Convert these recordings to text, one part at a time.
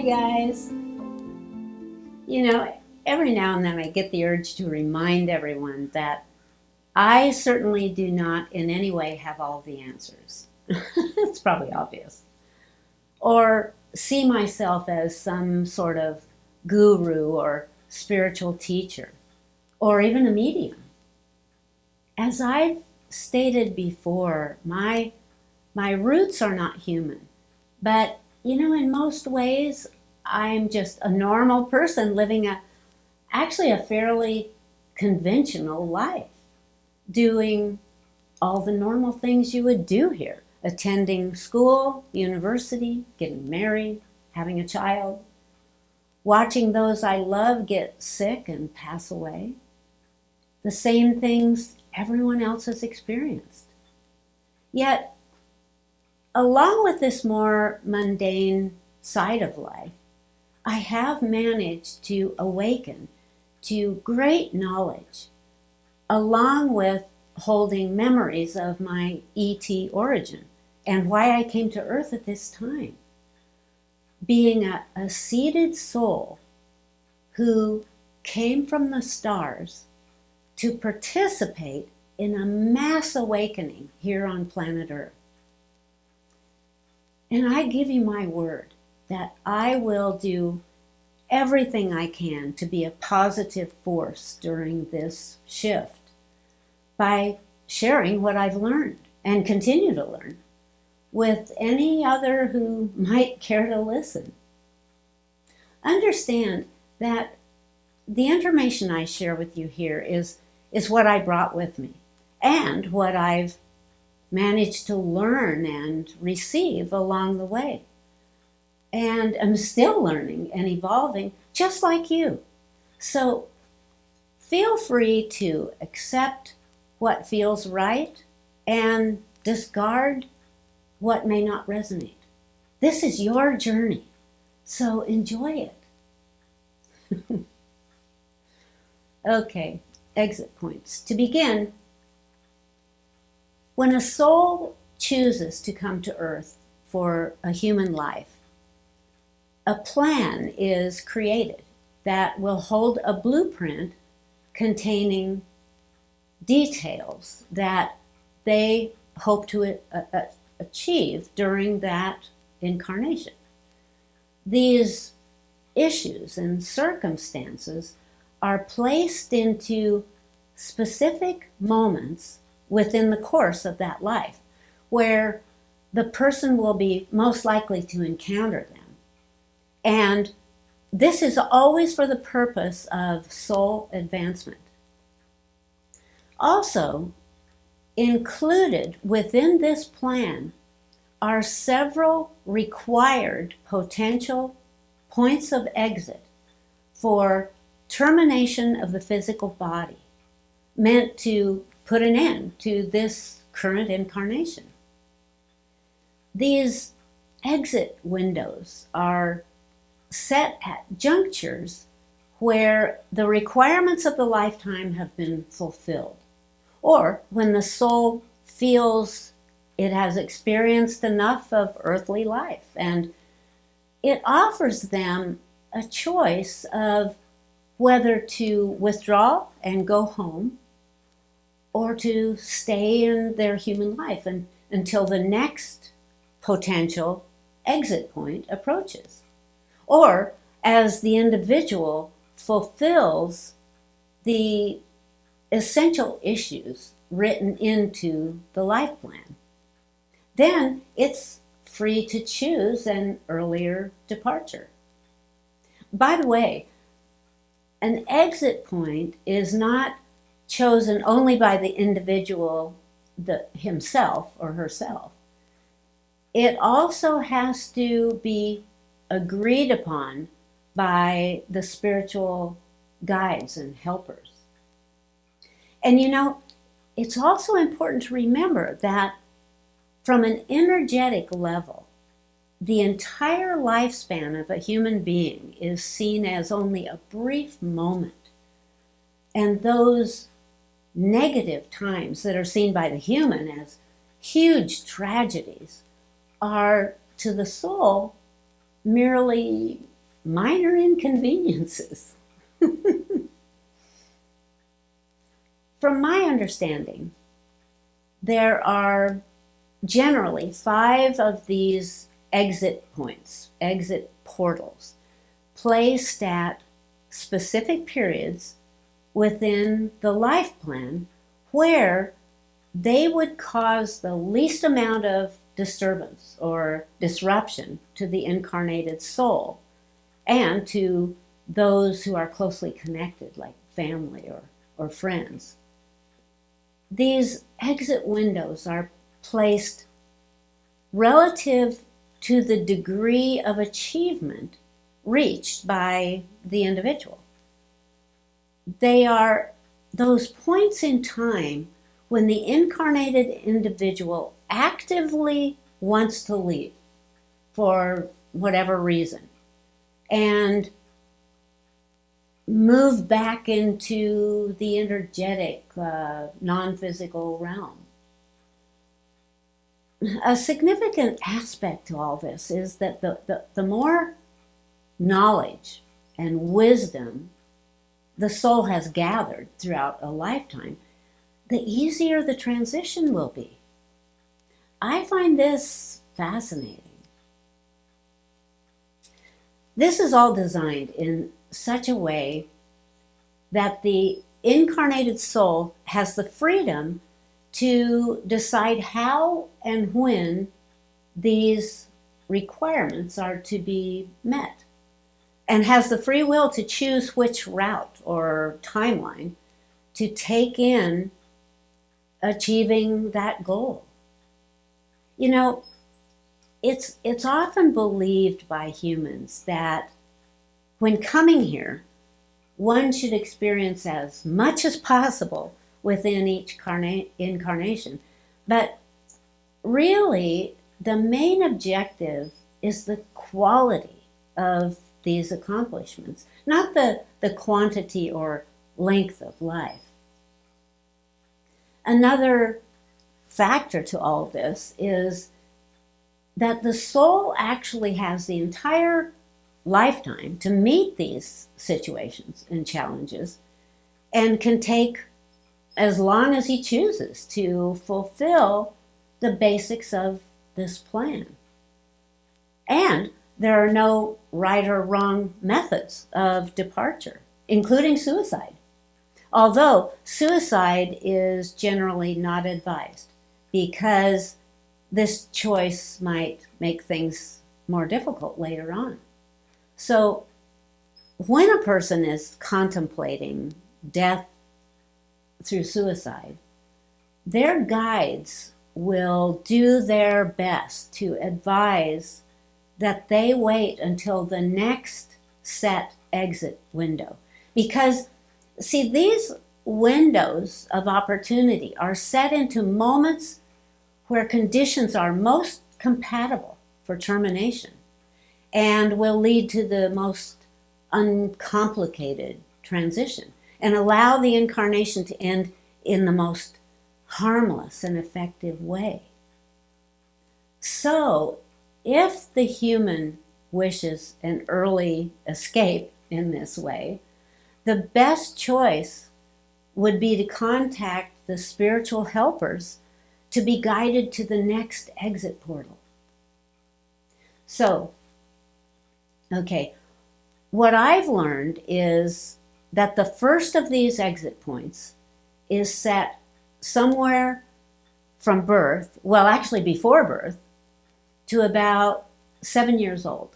Hi guys. Every now and then I get the urge to remind everyone that I certainly do not in any way have all the answers. It's probably obvious. Or see myself as some sort of guru or spiritual teacher, or even a medium. As I've stated before, my roots are not human, but in most ways, I'm just a normal person living actually a fairly conventional life, doing all the normal things you would do here, attending school, university, getting married, having a child, watching those I love get sick and pass away, the same things everyone else has experienced. Yet, along with this more mundane side of life, I have managed to awaken to great knowledge, along with holding memories of my ET origin and why I came to Earth at this time. Being a seated soul who came from the stars to participate in a mass awakening here on planet Earth. And I give you my word that I will do everything I can to be a positive force during this shift by sharing what I've learned and continue to learn with any other who might care to listen. Understand that the information I share with you here is what I brought with me and what I've managed to learn and receive along the way. And I'm still learning and evolving just like you. So feel free to accept what feels right and discard what may not resonate. This is your journey, so enjoy it. Okay, exit points. To begin, when a soul chooses to come to Earth for a human life, a plan is created that will hold a blueprint containing details that they hope to achieve during that incarnation. These issues and circumstances are placed into specific moments within the course of that life where the person will be most likely to encounter them. And this is always for the purpose of soul advancement. Also, included within this plan are several required potential points of exit for termination of the physical body, meant to put an end to this current incarnation. These exit windows are set at junctures where the requirements of the lifetime have been fulfilled, or when the soul feels it has experienced enough of earthly life, and it offers them a choice of whether to withdraw and go home or to stay in their human life until the next potential exit point approaches, or as the individual fulfills the essential issues written into the life plan. Then it's free to choose an earlier departure. By the way, an exit point is not chosen only by the individual himself or herself. It also has to be agreed upon by the spiritual guides and helpers. And it's also important to remember that from an energetic level, the entire lifespan of a human being is seen as only a brief moment. And those negative times that are seen by the human as huge tragedies are, to the soul, merely minor inconveniences. From my understanding, there are generally 5 of these exit points, exit portals, placed at specific periods within the life plan where they would cause the least amount of disturbance or disruption to the incarnated soul and to those who are closely connected, like family or friends. These exit windows are placed relative to the degree of achievement reached by the individual. They are those points in time when the incarnated individual actively wants to leave for whatever reason and move back into the energetic, non-physical realm. A significant aspect to all this is that the more knowledge and wisdom the soul has gathered throughout a lifetime, the easier the transition will be. I find this fascinating. This is all designed in such a way that the incarnated soul has the freedom to decide how and when these requirements are to be met, and has the free will to choose which route or timeline to take in achieving that goal. You know, it's often believed by humans that when coming here, one should experience as much as possible within each incarnation. But really, the main objective is the quality of these accomplishments, not the quantity or length of life. Another factor to all of this is that the soul actually has the entire lifetime to meet these situations and challenges, and can take as long as he chooses to fulfill the basics of this plan. And there are no right or wrong methods of departure, including suicide. Although suicide is generally not advised because this choice might make things more difficult later on. So when a person is contemplating death through suicide, their guides will do their best to advise that they wait until the next set exit window. Because, see, these windows of opportunity are set into moments where conditions are most compatible for termination and will lead to the most uncomplicated transition and allow the incarnation to end in the most harmless and effective way. So, if the human wishes an early escape in this way, the best choice would be to contact the spiritual helpers to be guided to the next exit portal. So, okay, what I've learned is that the first of these exit points is set somewhere from birth, well, actually before birth, to about 7 years old.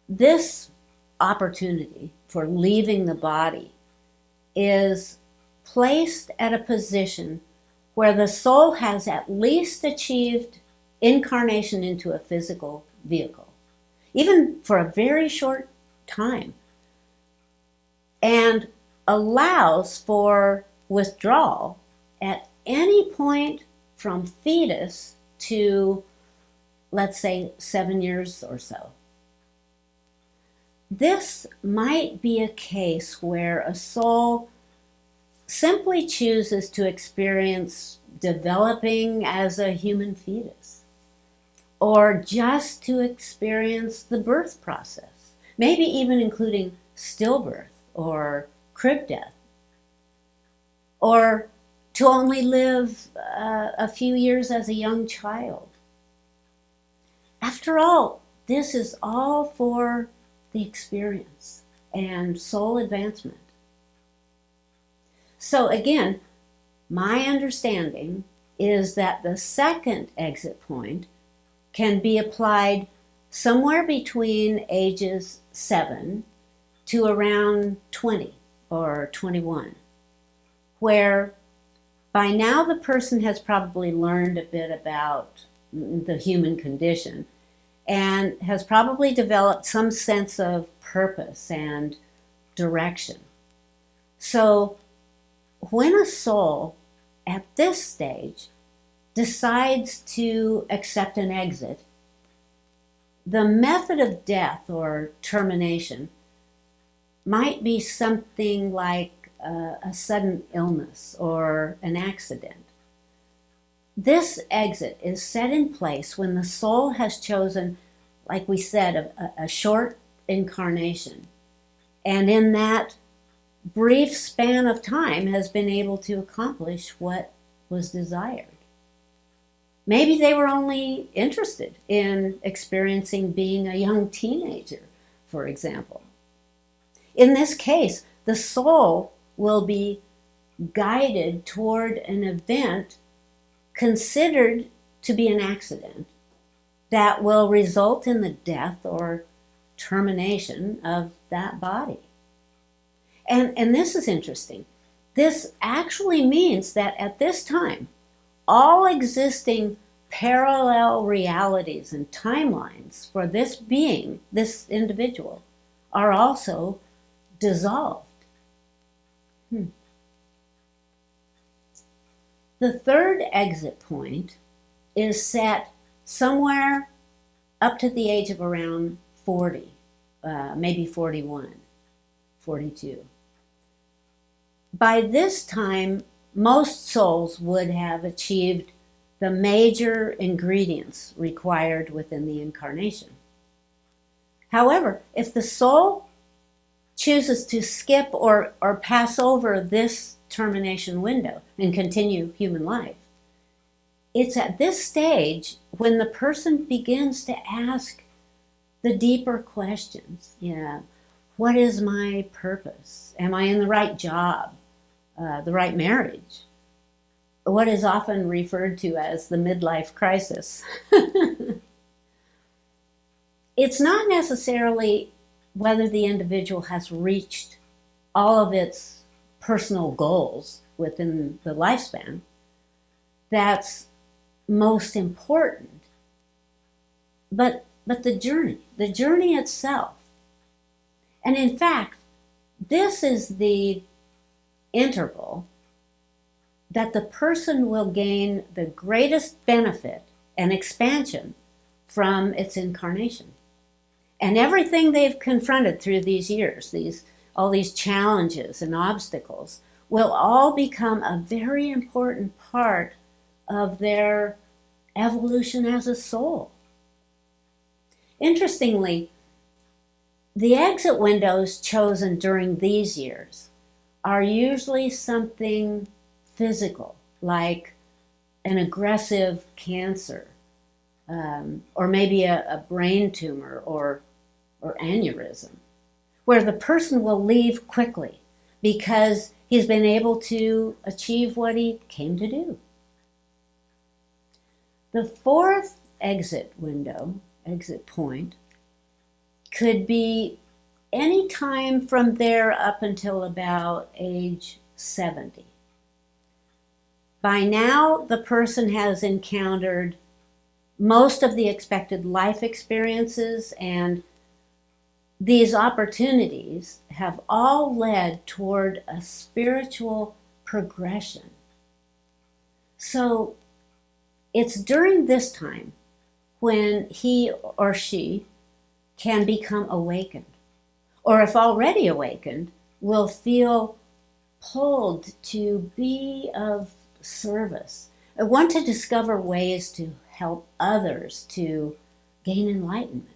This opportunity for leaving the body is placed at a position where the soul has at least achieved incarnation into a physical vehicle, even for a very short time, and allows for withdrawal at any point from fetus to, let's say, 7 years or so. This might be a case where a soul simply chooses to experience developing as a human fetus, or just to experience the birth process, maybe even including stillbirth or crib death, or to only live a few years as a young child. After all, this is all for the experience and soul advancement. So again, my understanding is that the second exit point can be applied somewhere between ages 7 to around 20 or 21, where by now the person has probably learned a bit about the human condition and has probably developed some sense of purpose and direction. So when a soul at this stage decides to accept an exit, the method of death or termination might be something like a sudden illness or an accident. This exit is set in place when the soul has chosen, like we said, a short incarnation, and in that brief span of time has been able to accomplish what was desired. Maybe they were only interested in experiencing being a young teenager, for example. In this case, the soul will be guided toward an event considered to be an accident that will result in the death or termination of that body. And this is interesting. This actually means that at this time, all existing parallel realities and timelines for this being, this individual, are also dissolved. The third exit point is set somewhere up to the age of around 40, maybe 41, 42. By this time, most souls would have achieved the major ingredients required within the incarnation. However, if the soul chooses to skip or pass over this termination window and continue human life, it's at this stage when the person begins to ask the deeper questions. What is my purpose? Am I in the right job? The right marriage? What is often referred to as the midlife crisis. It's not necessarily whether the individual has reached all of its personal goals within the lifespan that's most important, but the journey itself. And in fact, this is the interval that the person will gain the greatest benefit and expansion from its incarnation. And everything they've confronted through these years, all these challenges and obstacles, will all become a very important part of their evolution as a soul. Interestingly, the exit windows chosen during these years are usually something physical, like an aggressive cancer, or maybe a brain tumor or aneurysm, where the person will leave quickly because he's been able to achieve what he came to do. The fourth exit point, could be any time from there up until about age 70. By now, the person has encountered most of the expected life experiences, and these opportunities have all led toward a spiritual progression. So it's during this time when he or she can become awakened, or if already awakened, will feel pulled to be of service. I want to discover ways to help others to gain enlightenment.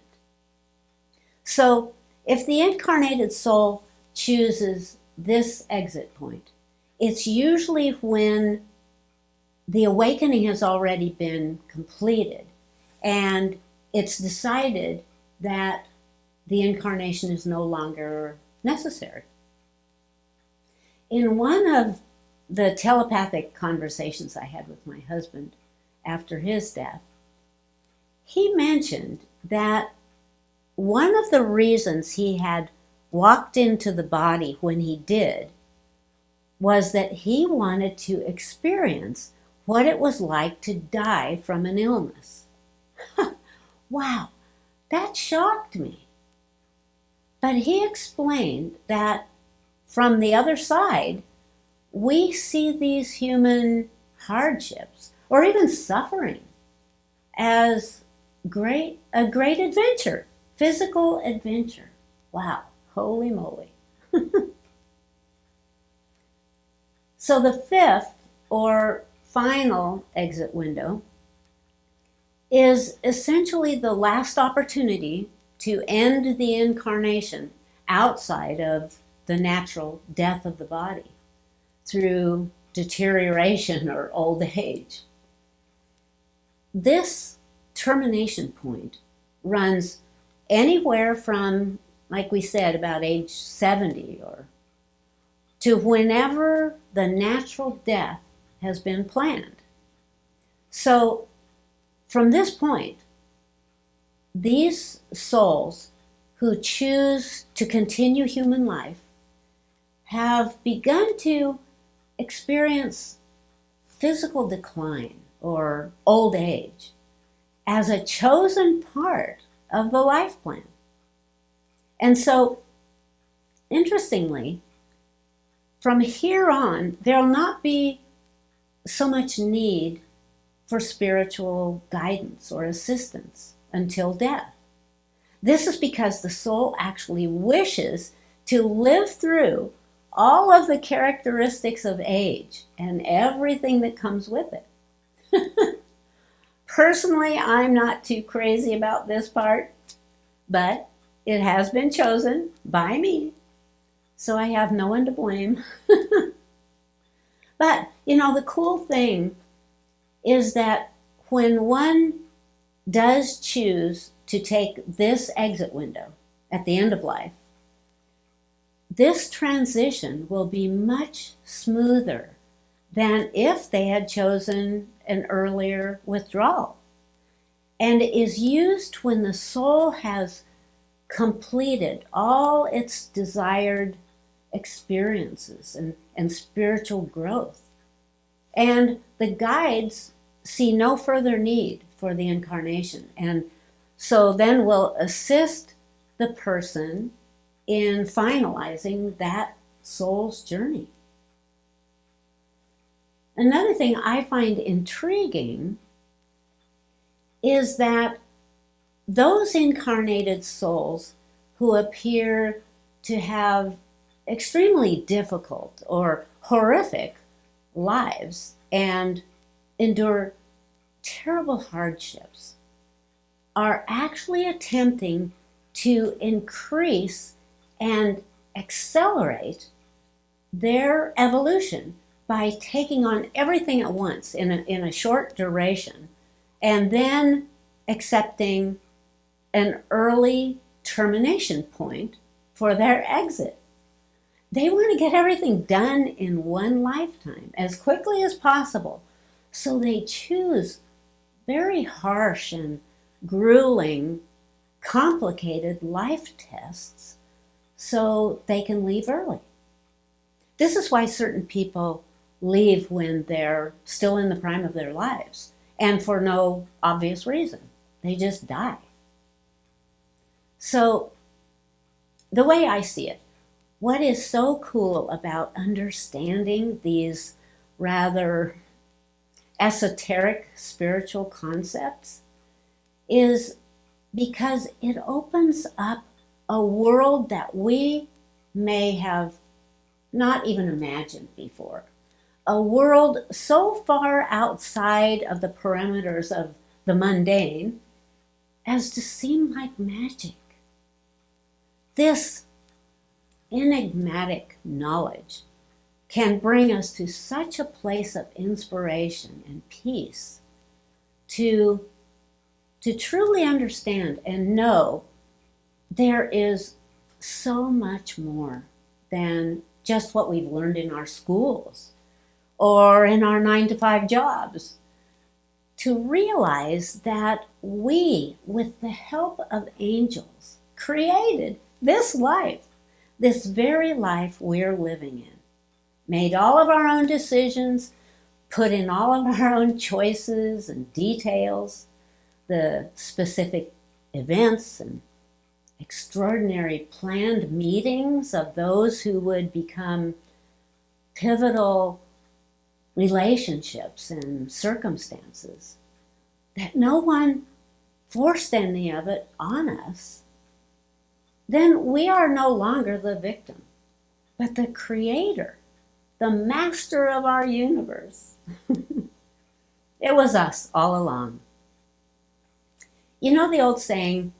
So if the incarnated soul chooses this exit point, it's usually when the awakening has already been completed and it's decided that the incarnation is no longer necessary. In one of the telepathic conversations I had with my husband after his death, he mentioned that one of the reasons he had walked into the body when he did was that he wanted to experience what it was like to die from an illness. Wow, that shocked me. But he explained that from the other side, we see these human hardships or even suffering as a great adventure, physical adventure. Wow, holy moly. So the fifth or final exit window is essentially the last opportunity to end the incarnation outside of the natural death of the body through deterioration or old age. This termination point runs anywhere from, like we said, about age 70 or to whenever the natural death has been planned. So from this point, these souls who choose to continue human life have begun to experience physical decline or old age as a chosen part of the life plan. And so, interestingly, from here on, there'll not be so much need for spiritual guidance or assistance until death. This is because the soul actually wishes to live through all of the characteristics of age and everything that comes with it. Personally, I'm not too crazy about this part, but it has been chosen by me, so I have no one to blame. But, the cool thing is that when one does choose to take this exit window at the end of life, this transition will be much smoother than if they had chosen an earlier withdrawal. And it is used when the soul has completed all its desired experiences and spiritual growth. And the guides see no further need for the incarnation. And so then will assist the person in finalizing that soul's journey. Another thing I find intriguing is that those incarnated souls who appear to have extremely difficult or horrific lives and endure terrible hardships are actually attempting to increase and accelerate their evolution by taking on everything at once in a short duration and then accepting an early termination point for their exit. They want to get everything done in one lifetime as quickly as possible. So they choose very harsh and grueling, complicated life tests so they can leave early. This is why certain people leave when they're still in the prime of their lives and for no obvious reason. They just die. So the way I see it, what is so cool about understanding these rather esoteric spiritual concepts is because it opens up a world that we may have not even imagined before. A world so far outside of the perimeters of the mundane as to seem like magic. This enigmatic knowledge can bring us to such a place of inspiration and peace to truly understand and know there is so much more than just what we've learned in our schools or in our 9-to-5 jobs. To realize that we, with the help of angels, created this life, this very life we're living in, made all of our own decisions, put in all of our own choices and details, the specific events and extraordinary planned meetings of those who would become pivotal relationships and circumstances, that no one forced any of it on us, then we are no longer the victim, but the creator, the master of our universe. It was us all along. You know the old saying,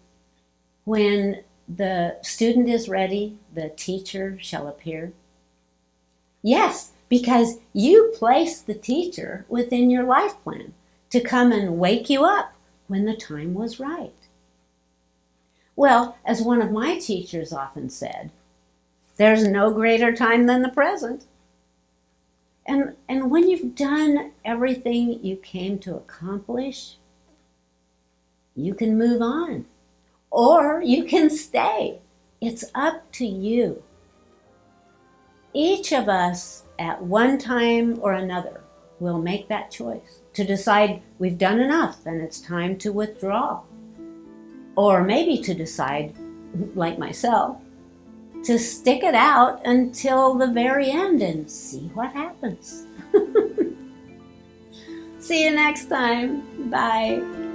when the student is ready, the teacher shall appear? Yes, because you placed the teacher within your life plan to come and wake you up when the time was right. Well, as one of my teachers often said, there's no greater time than the present. And when you've done everything you came to accomplish, you can move on, or you can stay. It's up to you. Each of us at one time or another will make that choice to decide we've done enough and it's time to withdraw. Or maybe to decide, like myself, to stick it out until the very end and see what happens. See you next time. Bye.